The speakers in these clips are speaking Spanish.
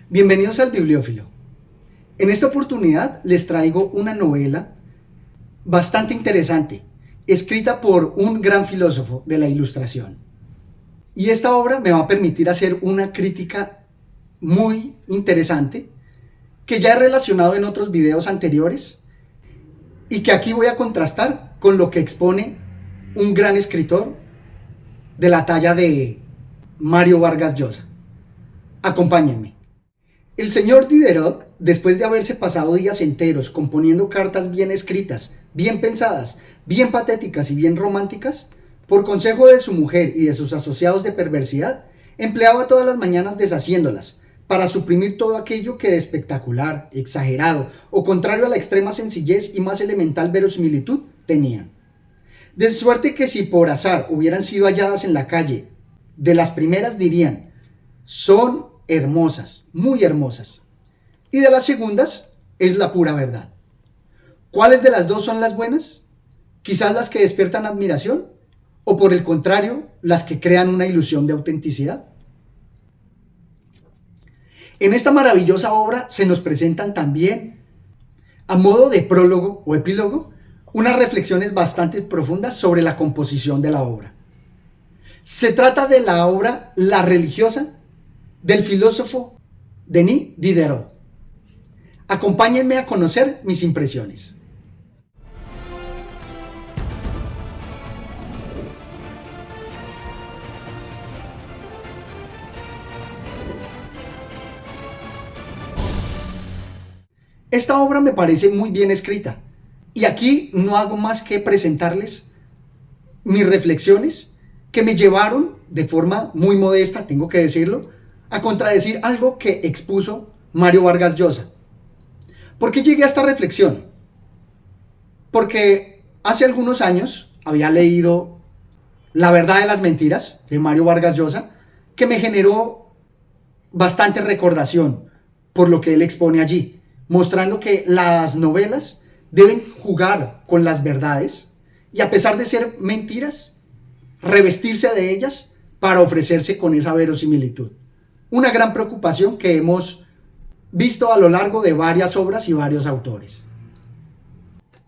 Bienvenidos al Bibliófilo. En esta oportunidad les traigo una novela bastante interesante, escrita por un gran filósofo de la Ilustración. Y esta obra me va a permitir hacer una crítica muy interesante que ya he relacionado en otros videos anteriores y que aquí voy a contrastar con lo que expone un gran escritor de la talla de Mario Vargas Llosa. Acompáñenme. El señor Diderot, después de haberse pasado días enteros componiendo cartas bien escritas, bien pensadas, bien patéticas y bien románticas, por consejo de su mujer y de sus asociados de perversidad, empleaba todas las mañanas deshaciéndolas, para suprimir todo aquello que de espectacular, exagerado o contrario a la extrema sencillez y más elemental verosimilitud tenían. De suerte que si por azar hubieran sido halladas en la calle, de las primeras dirían, son hermosas, muy hermosas. Y de las segundas es la pura verdad. ¿Cuáles de las dos son las buenas? Quizás las que despiertan admiración, o por el contrario, las que crean una ilusión de autenticidad. En esta maravillosa obra se nos presentan también, a modo de prólogo o epílogo, unas reflexiones bastante profundas sobre la composición de la obra. Se trata de la obra La religiosa del filósofo Denis Diderot. Acompáñenme a conocer mis impresiones. Esta obra me parece muy bien escrita y aquí no hago más que presentarles mis reflexiones que me llevaron de forma muy modesta, tengo que decirlo, a contradecir algo que expuso Mario Vargas Llosa. ¿Por qué llegué a esta reflexión? Porque hace algunos años había leído La verdad de las mentiras de Mario Vargas Llosa, que me generó bastante recordación por lo que él expone allí, mostrando que las novelas deben jugar con las verdades y, a pesar de ser mentiras, revestirse de ellas para ofrecerse con esa verosimilitud. Una gran preocupación que hemos visto a lo largo de varias obras y varios autores.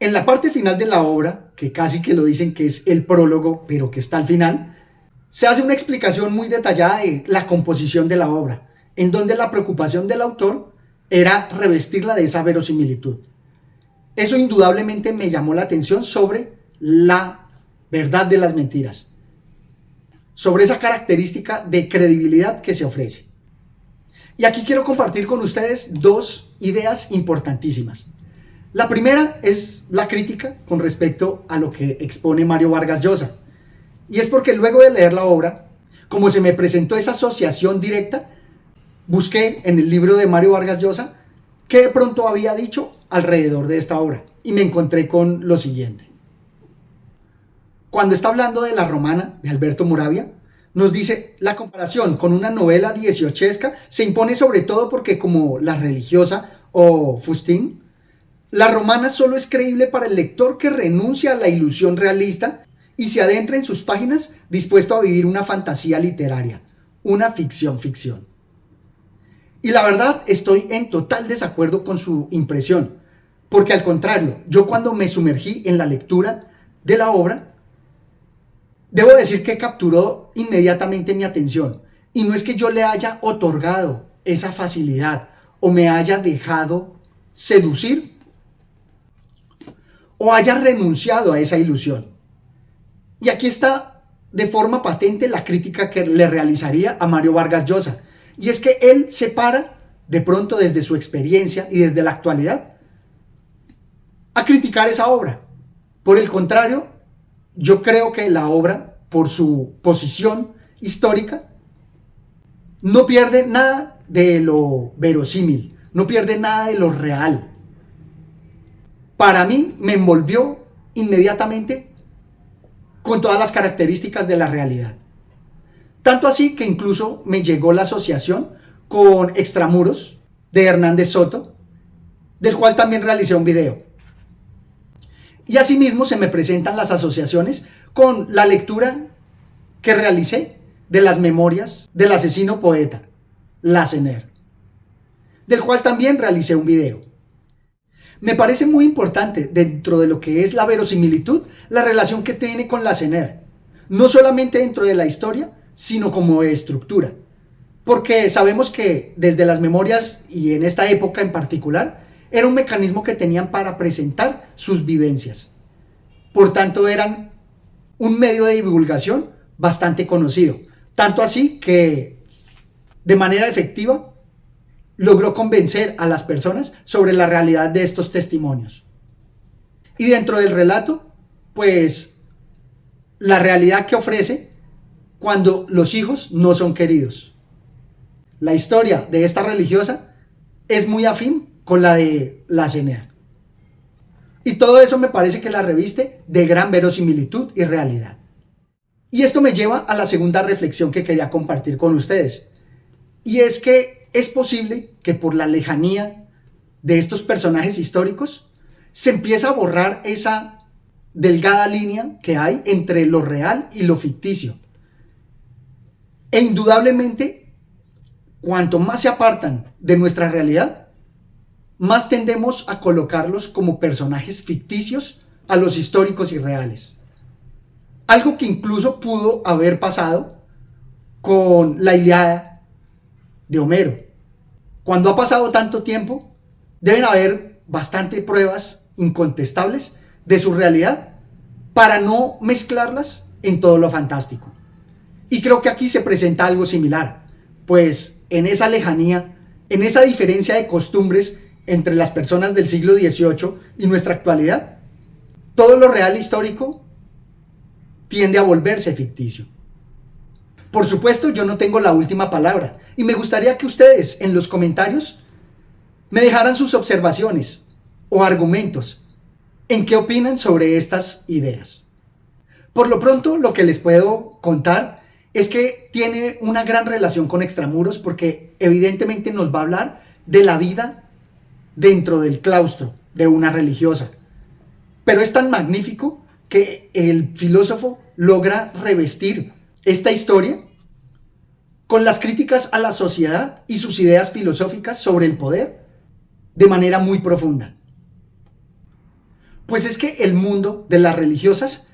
En la parte final de la obra, que casi que lo dicen que es el prólogo, pero que está al final, se hace una explicación muy detallada de la composición de la obra, en donde la preocupación del autor era revestirla de esa verosimilitud. Eso indudablemente me llamó la atención sobre la verdad de las mentiras, sobre esa característica de credibilidad que se ofrece. Y aquí quiero compartir con ustedes dos ideas importantísimas. La primera es la crítica con respecto a lo que expone Mario Vargas Llosa. Y es porque luego de leer la obra, como se me presentó esa asociación directa, busqué en el libro de Mario Vargas Llosa qué de pronto había dicho alrededor de esta obra. Y me encontré con lo siguiente. Cuando está hablando de La Romana, de Alberto Moravia, nos dice, la comparación con una novela dieciochesca se impone sobre todo porque, como La religiosa o Fustín, La Romana solo es creíble para el lector que renuncia a la ilusión realista y se adentra en sus páginas dispuesto a vivir una fantasía literaria, una ficción. Y la verdad, estoy en total desacuerdo con su impresión, porque al contrario, yo cuando me sumergí en la lectura de la obra, debo decir que capturó inmediatamente mi atención. Y no es que yo le haya otorgado esa facilidad o me haya dejado seducir o haya renunciado a esa ilusión. Y aquí está de forma patente la crítica que le realizaría a Mario Vargas Llosa. Y es que él se para de pronto desde su experiencia y desde la actualidad a criticar esa obra. Por el contrario, yo creo que la obra, por su posición histórica, no pierde nada de lo verosímil, no pierde nada de lo real. Para mí me envolvió inmediatamente con todas las características de la realidad. Tanto así que incluso me llegó la asociación con Extramuros de Hernández Soto, del cual también realicé un video. Y asimismo se me presentan las asociaciones con la lectura que realicé de las memorias del asesino poeta Lacenaire. del cual también realicé un video. Me parece muy importante dentro de lo que es la verosimilitud, la relación que tiene con la CNR, no solamente dentro de la historia, sino como estructura. Porque sabemos que desde las memorias y en esta época en particular, era un mecanismo que tenían para presentar sus vivencias. Por tanto, eran un medio de divulgación bastante conocido. Tanto así que de manera efectiva logró convencer a las personas sobre la realidad de estos testimonios. Y dentro del relato, pues la realidad que ofrece cuando los hijos no son queridos. La historia de esta religiosa es muy afín con la de la CNR. Y todo eso me parece que la reviste de gran verosimilitud y realidad. Y esto me lleva a la segunda reflexión que quería compartir con ustedes. Y es que es posible que por la lejanía de estos personajes históricos se empieza a borrar esa delgada línea que hay entre lo real y lo ficticio. E indudablemente, cuanto más se apartan de nuestra realidad, más tendemos a colocarlos como personajes ficticios a los históricos y reales. Algo que incluso pudo haber pasado con la Ilíada de Homero. Cuando ha pasado tanto tiempo, deben haber bastante pruebas incontestables de su realidad para no mezclarlas en todo lo fantástico. Y creo que aquí se presenta algo similar, pues en esa lejanía, en esa diferencia de costumbres entre las personas del siglo XVIII y nuestra actualidad, todo lo real histórico tiende a volverse ficticio. Por supuesto, yo no tengo la última palabra y me gustaría que ustedes en los comentarios me dejaran sus observaciones o argumentos en qué opinan sobre estas ideas. Por lo pronto, lo que les puedo contar es que tiene una gran relación con Extramuros porque evidentemente nos va a hablar de la vida dentro del claustro de una religiosa. Pero es tan magnífico que el filósofo logra revestir esta historia con las críticas a la sociedad y sus ideas filosóficas sobre el poder de manera muy profunda. Pues es que el mundo de las religiosas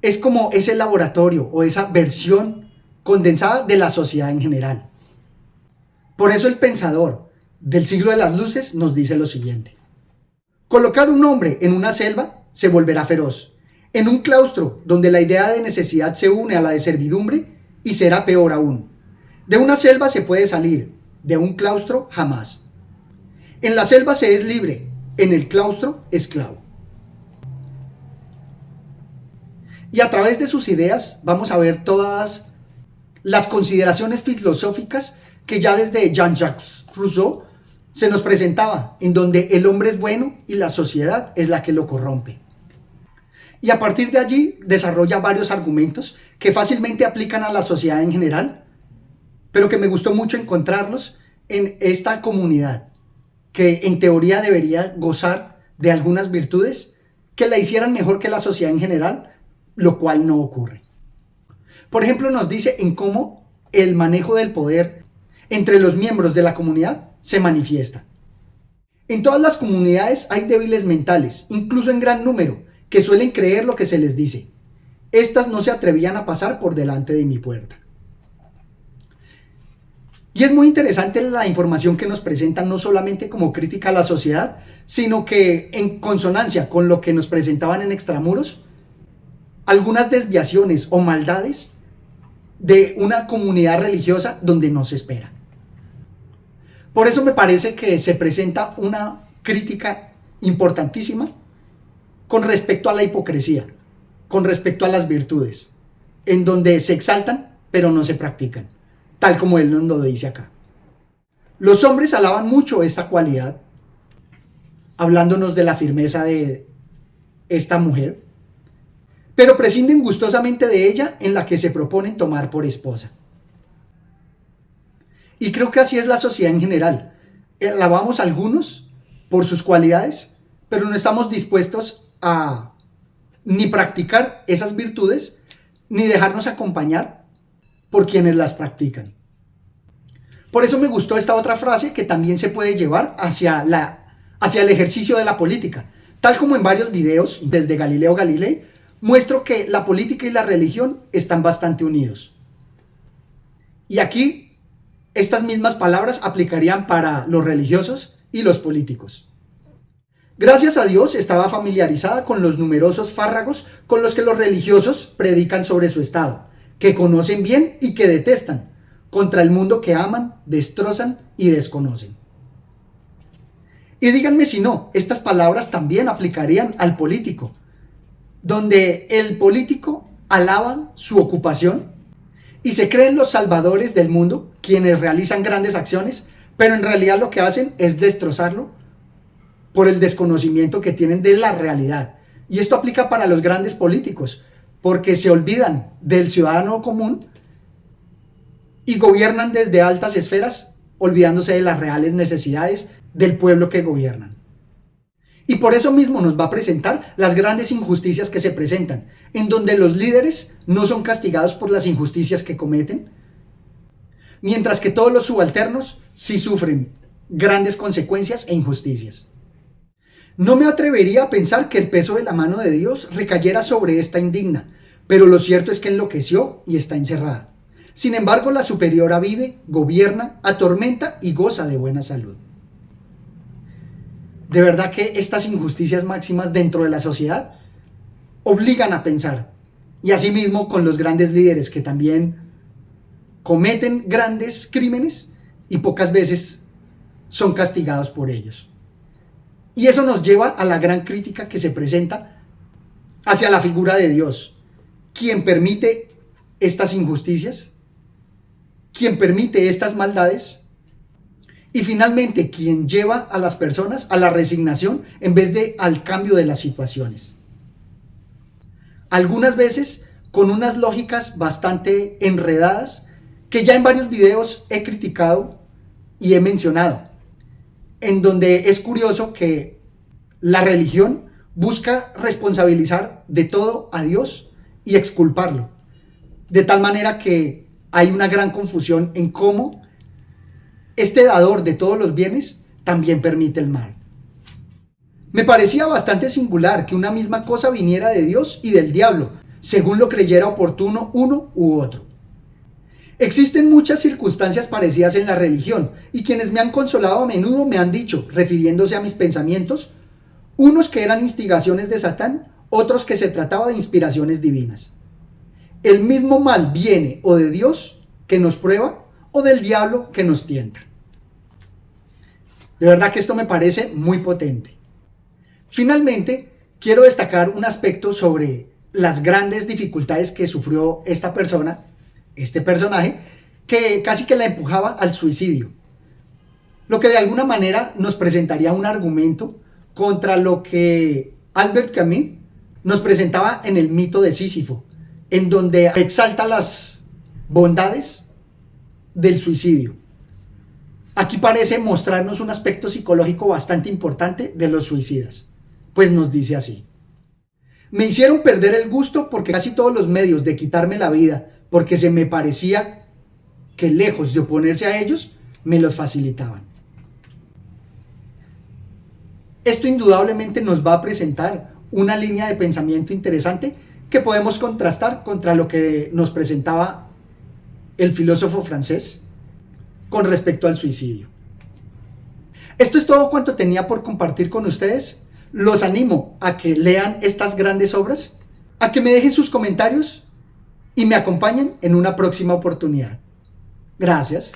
es como ese laboratorio o esa versión condensada de la sociedad en general. Por eso el pensador del siglo de las luces nos dice lo siguiente: colocad un hombre en una selva, se volverá feroz. En un claustro donde la idea de necesidad se une a la de servidumbre, y será peor aún. De una selva se puede salir, de un claustro jamás. En la selva se es libre, en el claustro esclavo. Y a través de sus ideas vamos a ver todas las consideraciones filosóficas que ya desde Jean-Jacques Rousseau se nos presentaba, en donde el hombre es bueno y la sociedad es la que lo corrompe. Y a partir de allí desarrolla varios argumentos que fácilmente aplican a la sociedad en general, pero que me gustó mucho encontrarlos en esta comunidad, que en teoría debería gozar de algunas virtudes que la hicieran mejor que la sociedad en general, lo cual no ocurre. Por ejemplo, nos dice en cómo el manejo del poder entre los miembros de la comunidad se manifiesta. En todas las comunidades hay débiles mentales, incluso en gran número, que suelen creer lo que se les dice. Estas no se atrevían a pasar por delante de mi puerta. Y es muy interesante la información que nos presentan, no solamente como crítica a la sociedad, sino que en consonancia con lo que nos presentaban en Extramuros, algunas desviaciones o maldades de una comunidad religiosa donde no se espera. Por eso me parece que se presenta una crítica importantísima con respecto a la hipocresía, con respecto a las virtudes, en donde se exaltan pero no se practican, tal como él nos lo dice acá. Los hombres alaban mucho esta cualidad, hablándonos de la firmeza de esta mujer, pero prescinden gustosamente de ella en la que se proponen tomar por esposa. Y creo que así es la sociedad en general. Alabamos a algunos por sus cualidades, pero no estamos dispuestos a ni practicar esas virtudes, ni dejarnos acompañar por quienes las practican. Por eso me gustó esta otra frase que también se puede llevar hacia el ejercicio de la política. Tal como en varios videos, desde Galileo Galilei, muestro que la política y la religión están bastante unidos. Y aquí, estas mismas palabras aplicarían para los religiosos y los políticos. Gracias a Dios estaba familiarizada con los numerosos fárragos con los que los religiosos predican sobre su estado, que conocen bien y que detestan, contra el mundo que aman, destrozan y desconocen. Y díganme si no, estas palabras también aplicarían al político, donde el político alaba su ocupación y se creen los salvadores del mundo, quienes realizan grandes acciones, pero en realidad lo que hacen es destrozarlo por el desconocimiento que tienen de la realidad. Y esto aplica para los grandes políticos, porque se olvidan del ciudadano común y gobiernan desde altas esferas, olvidándose de las reales necesidades del pueblo que gobiernan. Y por eso mismo nos va a presentar las grandes injusticias que se presentan, en donde los líderes no son castigados por las injusticias que cometen, mientras que todos los subalternos sí sufren grandes consecuencias e injusticias. No me atrevería a pensar que el peso de la mano de Dios recayera sobre esta indigna, pero lo cierto es que enloqueció y está encerrada. Sin embargo, la superiora vive, gobierna, atormenta y goza de buena salud. De verdad que estas injusticias máximas dentro de la sociedad obligan a pensar. Y asimismo con los grandes líderes que también cometen grandes crímenes y pocas veces son castigados por ellos. Y eso nos lleva a la gran crítica que se presenta hacia la figura de Dios, quien permite estas injusticias, quien permite estas maldades y finalmente quien lleva a las personas a la resignación en vez de al cambio de las situaciones. Algunas veces con unas lógicas bastante enredadas que ya en varios videos he criticado y he mencionado, en donde es curioso que la religión busca responsabilizar de todo a Dios y exculparlo, de tal manera que hay una gran confusión en cómo este dador de todos los bienes también permite el mal. Me parecía bastante singular que una misma cosa viniera de Dios y del diablo, según lo creyera oportuno uno u otro. Existen muchas circunstancias parecidas en la religión, y quienes me han consolado a menudo me han dicho, refiriéndose a mis pensamientos, unos que eran instigaciones de Satán, otros que se trataba de inspiraciones divinas. El mismo mal viene o de Dios, que nos prueba, o del diablo, que nos tienta. De verdad que esto me parece muy potente. Finalmente, quiero destacar un aspecto sobre las grandes dificultades que sufrió esta persona, este personaje, que casi que la empujaba al suicidio. Lo que de alguna manera nos presentaría un argumento contra lo que Albert Camus nos presentaba en el mito de Sísifo, en donde exalta las bondades del suicidio. Aquí parece mostrarnos un aspecto psicológico bastante importante de los suicidas, pues nos dice así: me hicieron perder el gusto porque casi todos los medios de quitarme la vida, porque se me parecía que lejos de oponerse a ellos, me los facilitaban. Esto indudablemente nos va a presentar una línea de pensamiento interesante que podemos contrastar contra lo que nos presentaba el filósofo francés con respecto al suicidio. Esto es todo cuanto tenía por compartir con ustedes. Los animo a que lean estas grandes obras, a que me dejen sus comentarios y me acompañen en una próxima oportunidad. Gracias.